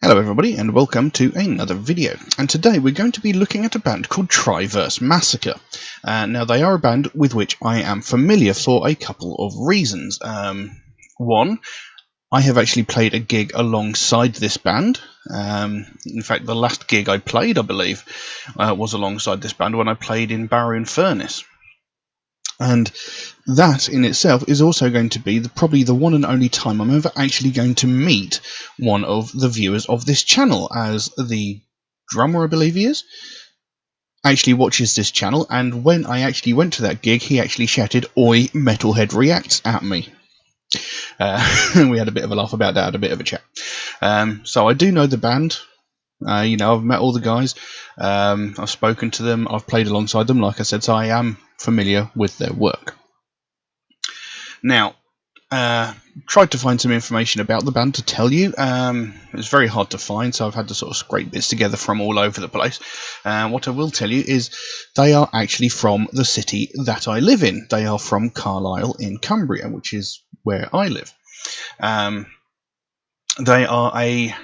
Hello everybody and welcome to another video, and today we're going to be looking at a band called Triverse Massacre. Now they are a band with which I am familiar for a couple of reasons. One, I have actually played a gig alongside this band. In fact, the last gig I played, I believe, was alongside this band when I played in Barrow Furnace. And that in itself is also going to be probably the one and only time I'm ever actually going to meet one of the viewers of this channel, as the drummer, I believe he is, actually watches this channel, and when I actually went to that gig, he actually shouted, "Oi, Metalhead reacts" at me. We had a bit of a laugh about that, had a bit of a chat. So I do know the band. I've met all the guys, I've spoken to them, I've played alongside them, like I said, so I am familiar with their work. Now, tried to find some information about the band to tell you. It was very hard to find, so I've had to sort of scrape bits together from all over the place. What I will tell you is they are actually from the city that I live in. They are from Carlisle in Cumbria, which is where I live. They are a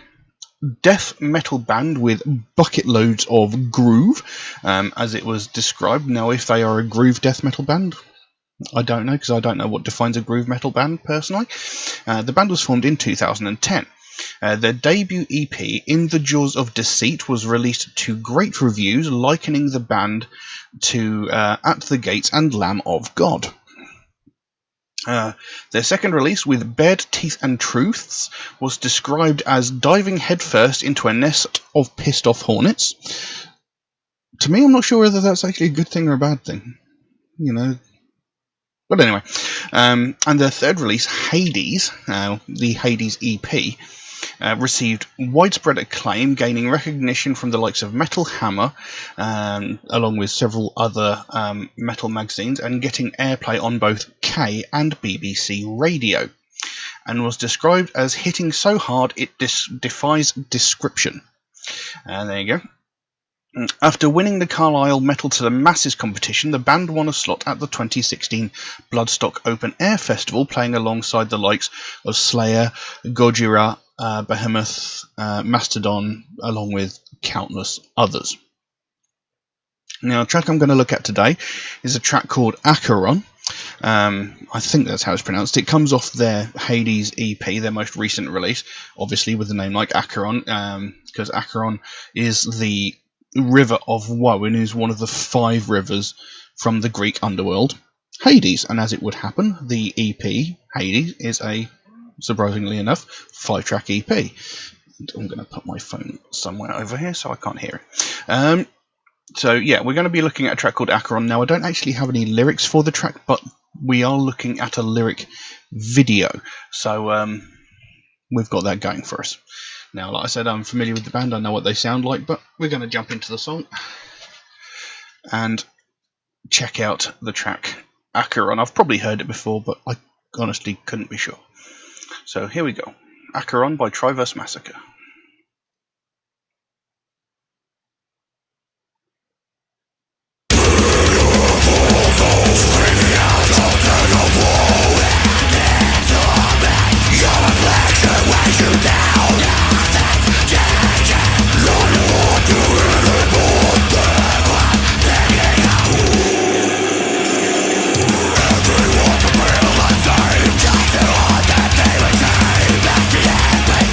death metal band with bucket loads of groove, as it was described. Now, if they are a groove death metal band, I don't know, because I don't know what defines a groove metal band personally. The band was formed in 2010. Their debut EP, In the Jaws of Deceit, was released to great reviews, likening the band to At the Gates and Lamb of God. Their second release, with Bared Teeth and Truths, was described as diving headfirst into a nest of pissed off hornets. To me, I'm not sure whether that's actually a good thing or a bad thing, But anyway, and their third release, Hades, the Hades EP, received widespread acclaim, gaining recognition from the likes of Metal Hammer, along with several other metal magazines, and getting airplay on both K and BBC radio, and was described as hitting so hard it defies description. There you go. After winning the Carlisle Metal to the Masses competition, the band won a slot at the 2016 Bloodstock Open Air Festival, playing alongside the likes of Slayer, Gojira, Behemoth, Mastodon, along with countless others. Now, the track I'm going to look at today is a track called Acheron. I think that's how it's pronounced. It comes off their Hades EP, their most recent release, obviously with a name like Acheron, because Acheron is the river of woe and is one of the 5 rivers from the Greek underworld, Hades. And as it would happen, the EP, Hades, is a, surprisingly enough, 5-track EP. I'm going to put my phone somewhere over here so I can't hear it. So yeah, we're going to be looking at a track called Acheron. Now, I don't actually have any lyrics for the track, but we are looking at a lyric video, so we've got that going for us. Now, like I said, I'm familiar with the band, I know what they sound like, but we're going to jump into the song and check out the track Acheron. I've probably heard it before, but I honestly couldn't be sure. So here we go. Acheron by Triverse Massacre. Play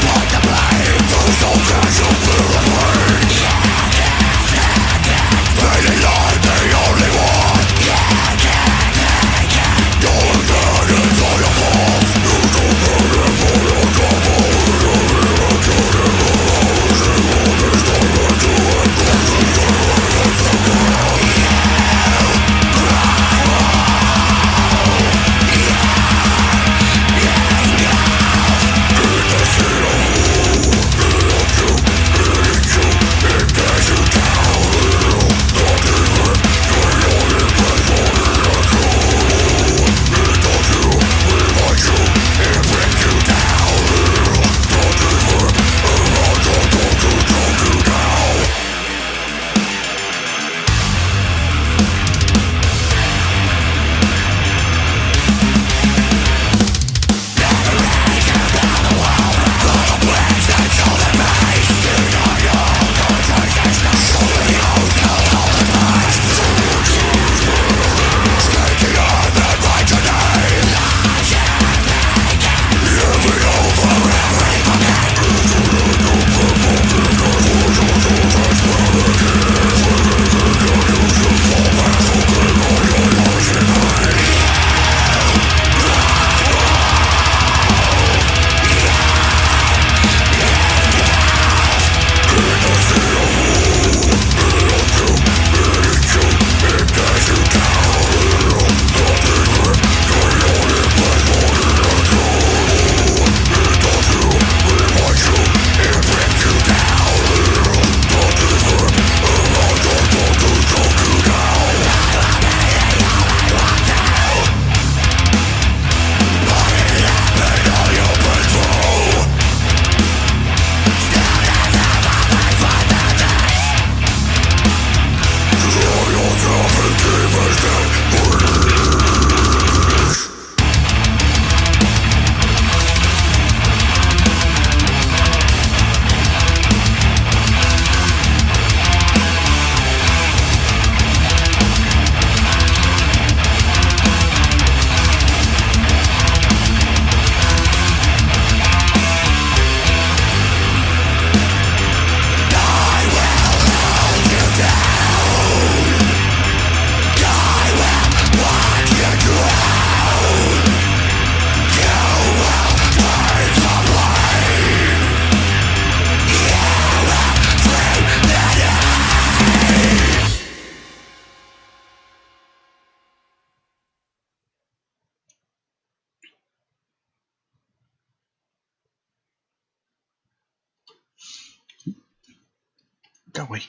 shall we?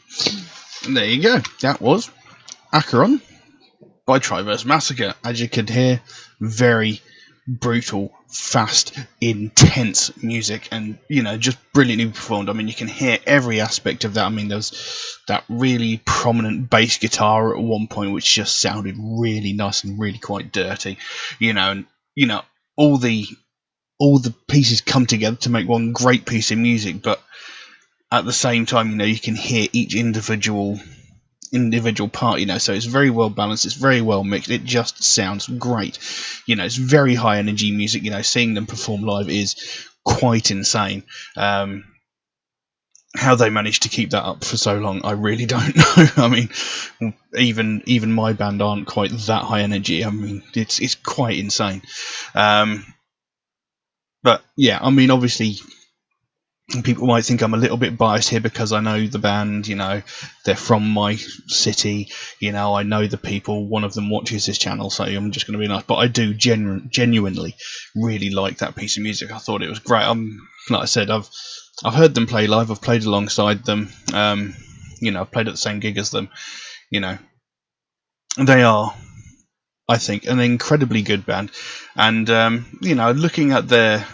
And there you go. That was Acheron by Triverse Massacre. As you could hear, very brutal, fast, intense music, and just brilliantly performed. I mean, you can hear every aspect of that. I mean, there's that really prominent bass guitar at one point, which just sounded really nice and really quite dirty, and all the pieces come together to make one great piece of music, but at the same time, you can hear each individual part, so it's very well balanced, it's very well mixed, it just sounds great. It's very high energy music. Seeing them perform live is quite insane. How they managed to keep that up for so long, I really don't know. I mean, even my band aren't quite that high energy. I mean, it's quite insane. But yeah, I mean, obviously people might think I'm a little bit biased here because I know the band, they're from my city, I know the people, one of them watches this channel, so I'm just going to be nice, but I do genuinely really like that piece of music. I thought it was great. Like I said, I've heard them play live, I've played alongside them, I've played at the same gig as them. They are, I think, an incredibly good band, and looking at their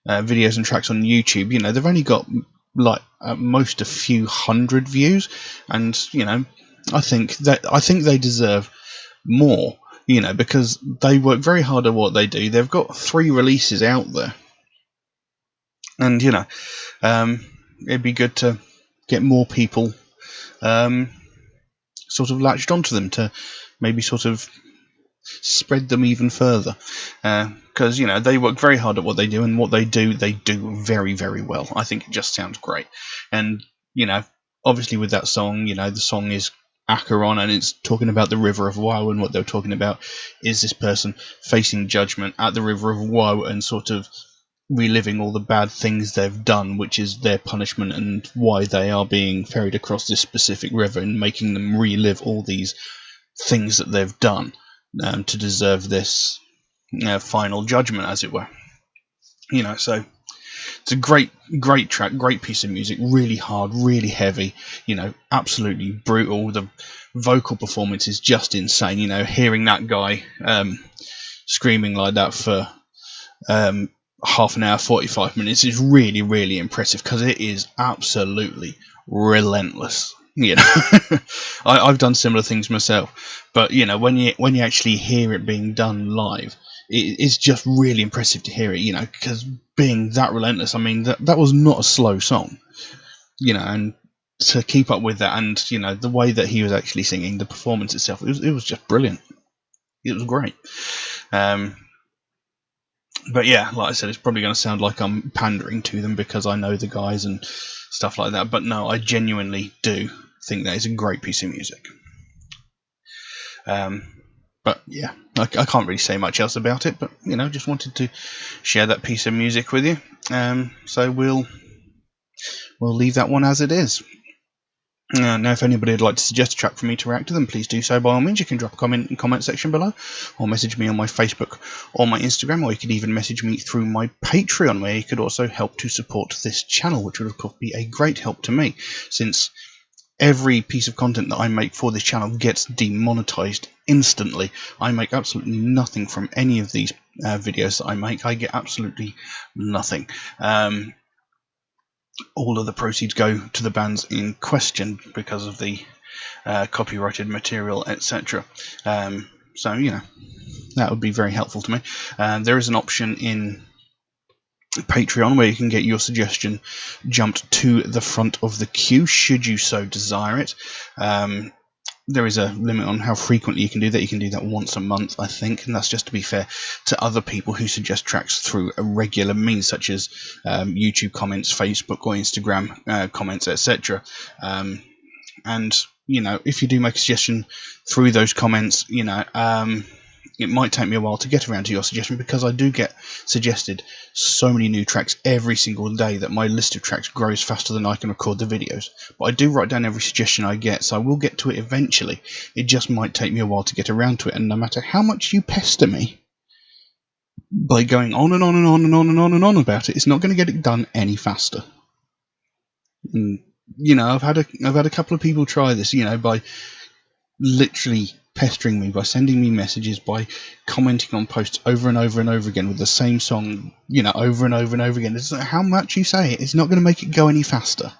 videos and tracks on YouTube, they've only got like at most a few hundred views, and I think they deserve more, because they work very hard at what they do. They've got 3 releases out there, and it'd be good to get more people sort of latched onto them, to maybe sort of spread them even further, because they work very hard at what they do, and what they do very, very well. I think it just sounds great. And obviously with that song, the song is Acheron, and it's talking about the River of Woe, and what they're talking about is this person facing judgment at the River of Woe and sort of reliving all the bad things they've done, which is their punishment, and why they are being ferried across this specific river, and making them relive all these things that they've done, to deserve this final judgment, as it were. So it's a great track, great piece of music, really hard, really heavy, absolutely brutal. The vocal performance is just insane. Hearing that guy screaming like that for half an hour, 45 minutes is really, really impressive, because it is absolutely relentless. I've done similar things myself, but when you actually hear it being done live, it's just really impressive to hear it. Because being that relentless, I mean, that was not a slow song, and to keep up with that, and the way that he was actually singing, the performance itself, it was just brilliant. It was great. But yeah, like I said, it's probably going to sound like I'm pandering to them because I know the guys and stuff like that. But no, I genuinely do think that is a great piece of music. But yeah, I can't really say much else about it. But just wanted to share that piece of music with you. So we'll leave that one as it is. Now, if anybody would like to suggest a track for me to react to them, please do so by all means. You can drop a comment in the comment section below, or message me on my Facebook or my Instagram, or you could even message me through my Patreon, where you could also help to support this channel, which would of course be a great help to me, since every piece of content that I make for this channel gets demonetized instantly. I make absolutely nothing from any of these videos that I make. I get absolutely nothing. All of the proceeds go to the bands in question because of the copyrighted material, etc. So that would be very helpful to me. There is an option in Patreon where you can get your suggestion jumped to the front of the queue, should you so desire it. There is a limit on how frequently you can do that. You can do that once a month, I think, and that's just to be fair to other people who suggest tracks through a regular means, such as YouTube comments, Facebook or Instagram comments, etc. And if you do make a suggestion through those comments, it might take me a while to get around to your suggestion, because I do get suggested so many new tracks every single day that my list of tracks grows faster than I can record the videos. But I do write down every suggestion I get, so I will get to it eventually. It just might take me a while to get around to it, and no matter how much you pester me by going on and on and on and on and on and on about it, it's not going to get it done any faster. And I've had a couple of people try this, by literally pestering me, by sending me messages, by commenting on posts over and over and over again with the same song, over and over and over again. It's like, how much you say it, it's not going to make it go any faster.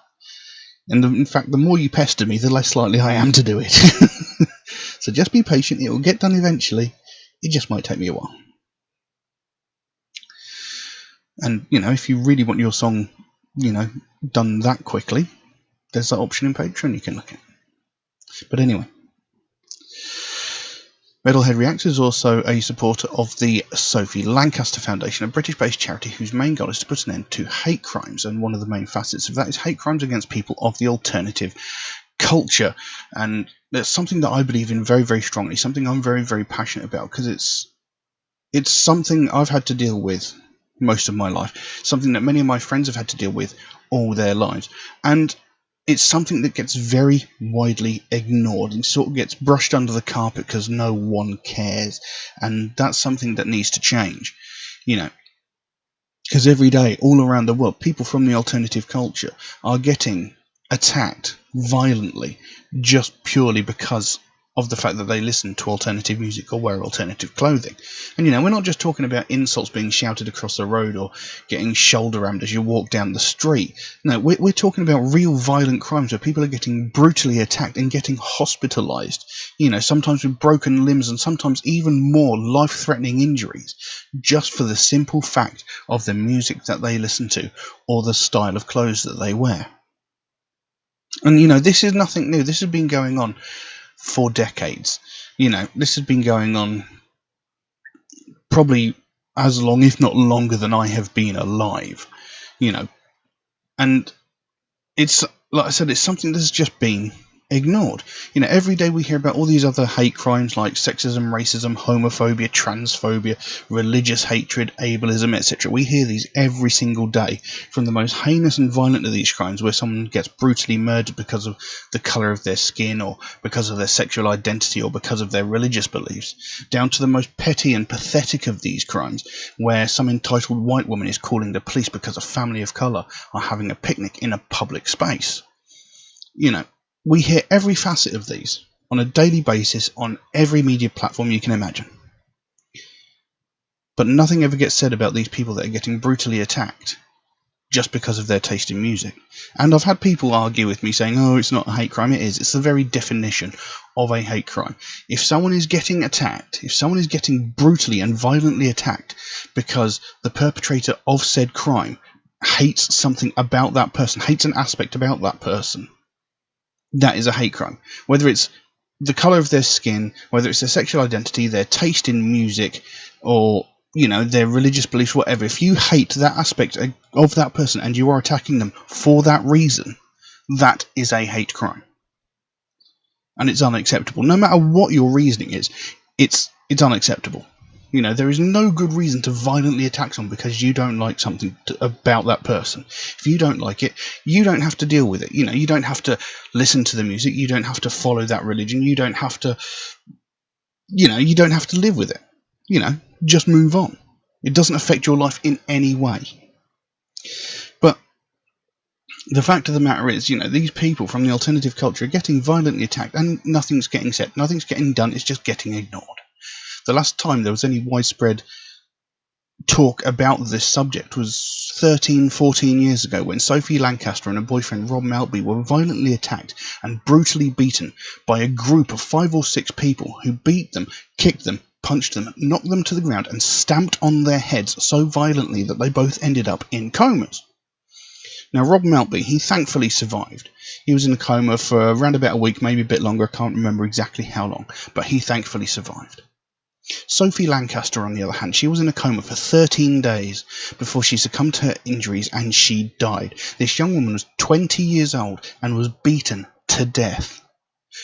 And in fact, the more you pester me, the less likely I am to do it. So just be patient, it will get done eventually. It just might take me a while. And, if you really want your song, done that quickly, there's that option in Patreon you can look at. But anyway, Metalhead Reacts is also a supporter of the Sophie Lancaster Foundation, a British-based charity whose main goal is to put an end to hate crimes, and one of the main facets of that is hate crimes against people of the alternative culture. And that's something that I believe in very, very strongly, something I'm very, very passionate about, because it's something I've had to deal with most of my life, something that many of my friends have had to deal with all their lives, and it's something that gets very widely ignored and sort of gets brushed under the carpet because no one cares, and that's something that needs to change, because every day all around the world people from the alternative culture are getting attacked violently just purely because of the fact that they listen to alternative music or wear alternative clothing. And we're not just talking about insults being shouted across the road or getting shoulder rammed as you walk down the street. No, we're talking about real violent crimes where people are getting brutally attacked and getting hospitalized, sometimes with broken limbs and sometimes even more life-threatening injuries, just for the simple fact of the music that they listen to or the style of clothes that they wear. And this is nothing new. This has been going on for decades. This has been going on probably as long, if not longer, than I have been alive. And it's, like I said, it's something that's just been ignored. Every day we hear about all these other hate crimes like sexism, racism, homophobia, transphobia, religious hatred, ableism, etc. We hear these every single day, from the most heinous and violent of these crimes, where someone gets brutally murdered because of the colour of their skin, or because of their sexual identity, or because of their religious beliefs, down to the most petty and pathetic of these crimes, where some entitled white woman is calling the police because a family of colour are having a picnic in a public space. We hear every facet of these on a daily basis on every media platform you can imagine. But nothing ever gets said about these people that are getting brutally attacked just because of their taste in music. And I've had people argue with me saying, oh, it's not a hate crime. It is. It's the very definition of a hate crime. If someone is getting attacked, if someone is getting brutally and violently attacked because the perpetrator of said crime hates something about that person, hates an aspect about that person, that is a hate crime. Whether it's the colour of their skin, whether it's their sexual identity, their taste in music, or their religious beliefs, whatever. If you hate that aspect of that person and you are attacking them for that reason, that is a hate crime, and it's unacceptable. No matter what your reasoning is, it's unacceptable. There is no good reason to violently attack someone because you don't like something about that person. If you don't like it, you don't have to deal with it. You don't have to listen to the music. You don't have to follow that religion. You don't have to, you don't have to live with it. Just move on. It doesn't affect your life in any way. But the fact of the matter is, these people from the alternative culture are getting violently attacked and nothing's getting said. Nothing's getting done. It's just getting ignored. The last time there was any widespread talk about this subject was 13, 14 years ago, when Sophie Lancaster and her boyfriend Rob Maltby were violently attacked and brutally beaten by a group of 5 or 6 people who beat them, kicked them, punched them, knocked them to the ground and stamped on their heads so violently that they both ended up in comas. Now, Rob Maltby, he thankfully survived. He was in a coma for around about a week, maybe a bit longer, I can't remember exactly how long, but he thankfully survived. Sophie Lancaster, on the other hand, she was in a coma for 13 days before she succumbed to her injuries and she died. This young woman was 20 years old and was beaten to death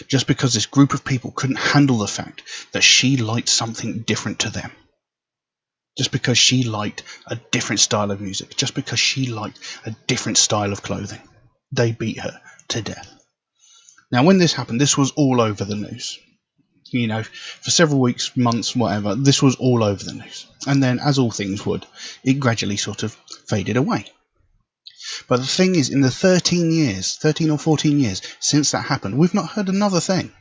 just because this group of people couldn't handle the fact that she liked something different to them. Just because she liked a different style of music, just because she liked a different style of clothing. They beat her to death. Now, when this happened, this was all over the news. For several weeks, months, whatever, this was all over the news. And then, as all things would, it gradually sort of faded away. But the thing is, in the 13 or 14 years since that happened, we've not heard another thing.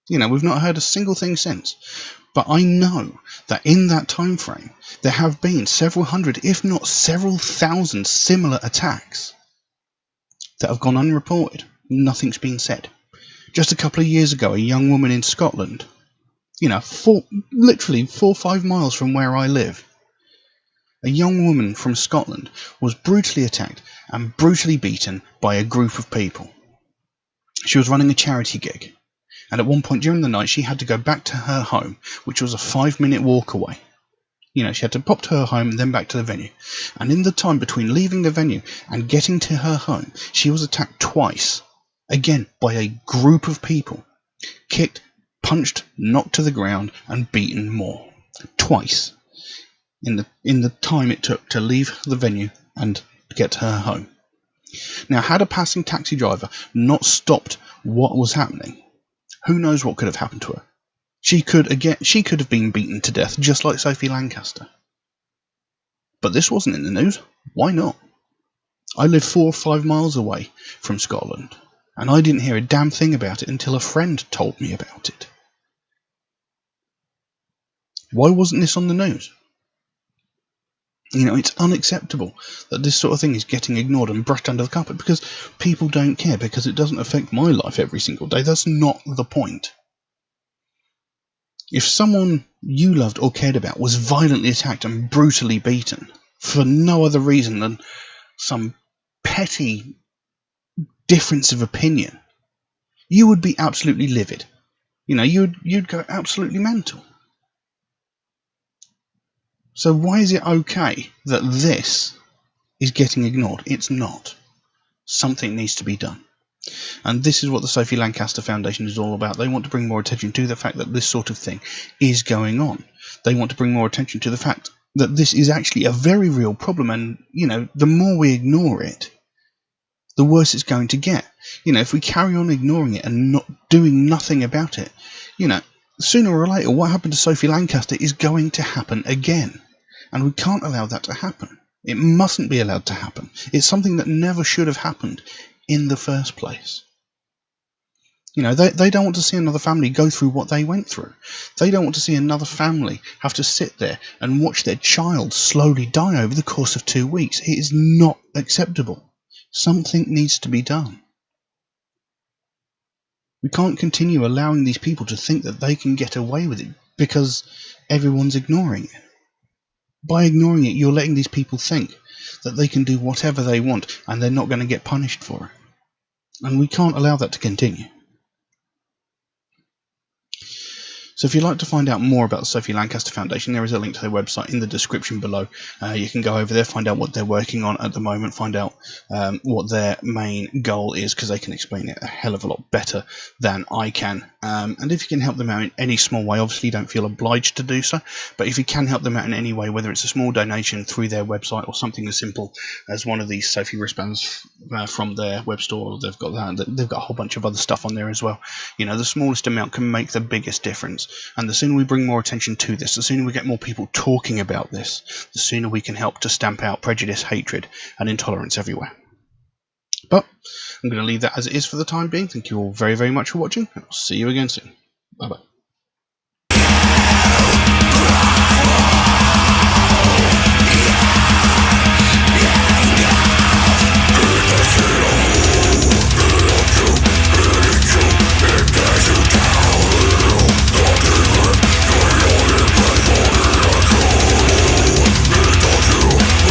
We've not heard a single thing since. But I know that in that time frame, there have been several hundred, if not several thousand, similar attacks that have gone unreported. Nothing's been said. Just a couple of years ago, a young woman in Scotland, literally 4 or 5 miles from where I live, a young woman from Scotland was brutally attacked and brutally beaten by a group of people. She was running a charity gig, and at one point during the night she had to go back to her home, which was a 5-minute walk away. She had to pop to her home and then back to the venue. And in the time between leaving the venue and getting to her home, she was attacked twice, again by a group of people. Kicked, punched, knocked to the ground, and beaten more. Twice. In the time it took to leave the venue and get to her home. Now, had a passing taxi driver not stopped what was happening, who knows what could have happened to her? She could have been beaten to death, just like Sophie Lancaster. But this wasn't in the news. Why not? I live 4 or 5 miles away from Scotland, and I didn't hear a damn thing about it until a friend told me about it. Why wasn't this on the news? It's unacceptable that this sort of thing is getting ignored and brushed under the carpet because people don't care, because it doesn't affect my life every single day. That's not the point. If someone you loved or cared about was violently attacked and brutally beaten for no other reason than some petty difference of opinion, you would be absolutely livid. You'd go absolutely mental. So why is it okay that this is getting ignored? It's not. Something needs to be done. And this is what the Sophie Lancaster Foundation is all about. They want to bring more attention to the fact that this sort of thing is going on. They want to bring more attention to the fact that this is actually a very real problem, and, the more we ignore it, the worse it's going to get. If we carry on ignoring it and not doing nothing about it, sooner or later what happened to Sophie Lancaster is going to happen again. And we can't allow that to happen. It mustn't be allowed to happen. It's something that never should have happened in the first place. They don't want to see another family go through what they went through. They don't want to see another family have to sit there and watch their child slowly die over the course of 2 weeks. It is not acceptable. Something needs to be done. We can't continue allowing these people to think that they can get away with it because everyone's ignoring it. By ignoring it, you're letting these people think that they can do whatever they want and they're not going to get punished for it. And we can't allow that to continue. So if you'd like to find out more about the Sophie Lancaster Foundation, there is a link to their website in the description below. You can go over there, find out what they're working on at the moment, find out what their main goal is, because they can explain it a hell of a lot better than I can. And if you can help them out in any small way, obviously you don't feel obliged to do so, but if you can help them out in any way, whether it's a small donation through their website or something as simple as one of these Sophie wristbands from their web store, they've got a whole bunch of other stuff on there as well. The smallest amount can make the biggest difference. And the sooner we bring more attention to this, the sooner we get more people talking about this, the sooner we can help to stamp out prejudice, hatred, and intolerance everywhere. But I'm going to leave that as it is for the time being. Thank you all very, very much for watching, and I'll see you again soon. Bye-bye.